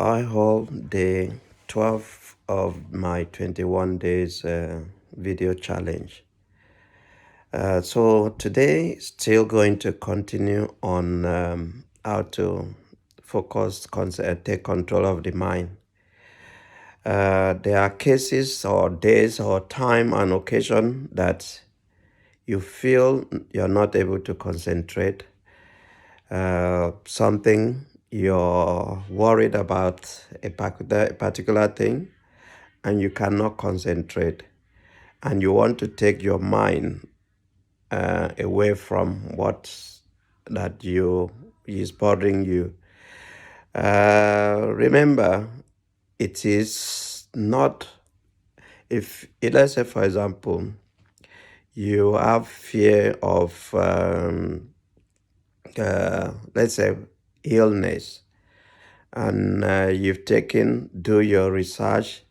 I hold day 12 of my 21 days video challenge. So today, still going to continue on how to take control of the mind. There are cases or days or time and occasion that you feel you're not able to concentrate. Something you're worried about a particular thing and you cannot concentrate, and you want to take your mind away from what that you is bothering you. Remember, it is not, if let's say for example you have fear of let's say illness, and you've do your research,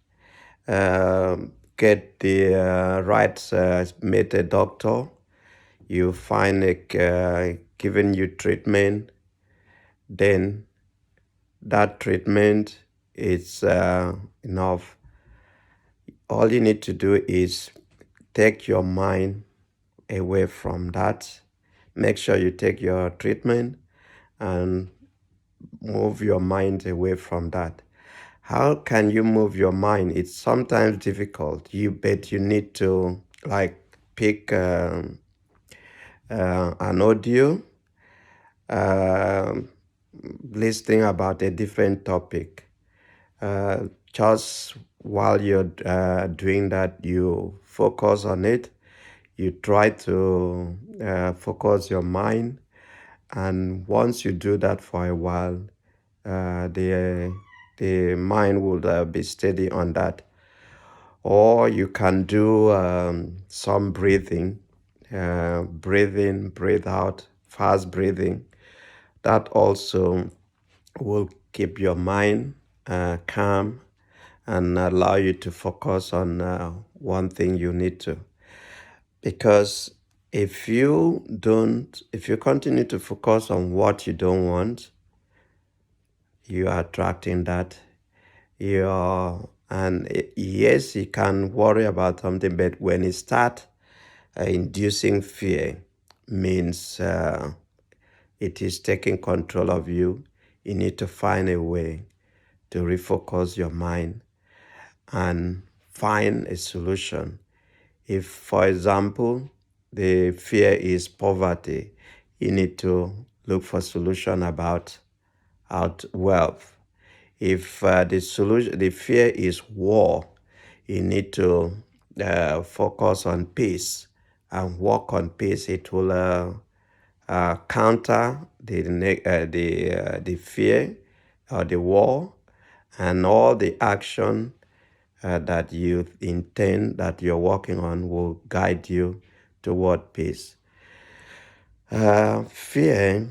get the right meet a doctor, you find giving you treatment, then that treatment is enough. All you need to do is take your mind away from that. Make sure you take your treatment and move your mind away from that. How can you move your mind? It's sometimes difficult. You need to pick an audio, uh, listening about a different topic. Just while you're doing that, you focus on it. You try to focus your mind, and once you do that for a while, the mind will be steady on that. Or you can do some breathing, breathe in, breathe out, fast breathing. That also will keep your mind calm and allow you to focus on one thing you need to. Because if you continue to focus on what you don't want, you are attracting that. Yes, you can worry about something, but when it start inducing fear, means it is taking control of you. You need to find a way to refocus your mind and find a solution. If, for example, the fear is poverty, you need to look for solution about wealth. If the fear is war, you need to focus on peace and work on peace. It will counter the fear or the war, and all the action that you intend, that you're working on, will guide you toward peace. Fear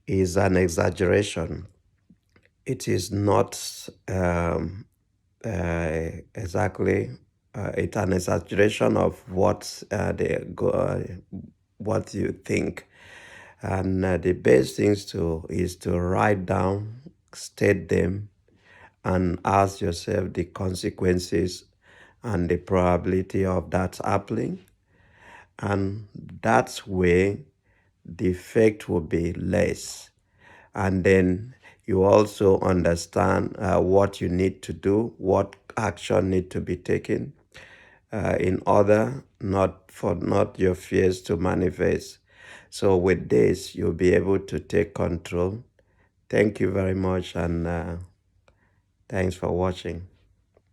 is an exaggeration. It is not exactly. It's an exaggeration of what you think, and the best things is to write down, state them, and ask yourself the consequences and the probability of that happening. And that way, the effect will be less. And then you also understand what you need to do, what action need to be taken in order not your fears to manifest. So with this, you'll be able to take control. Thank you very much, and thanks for watching.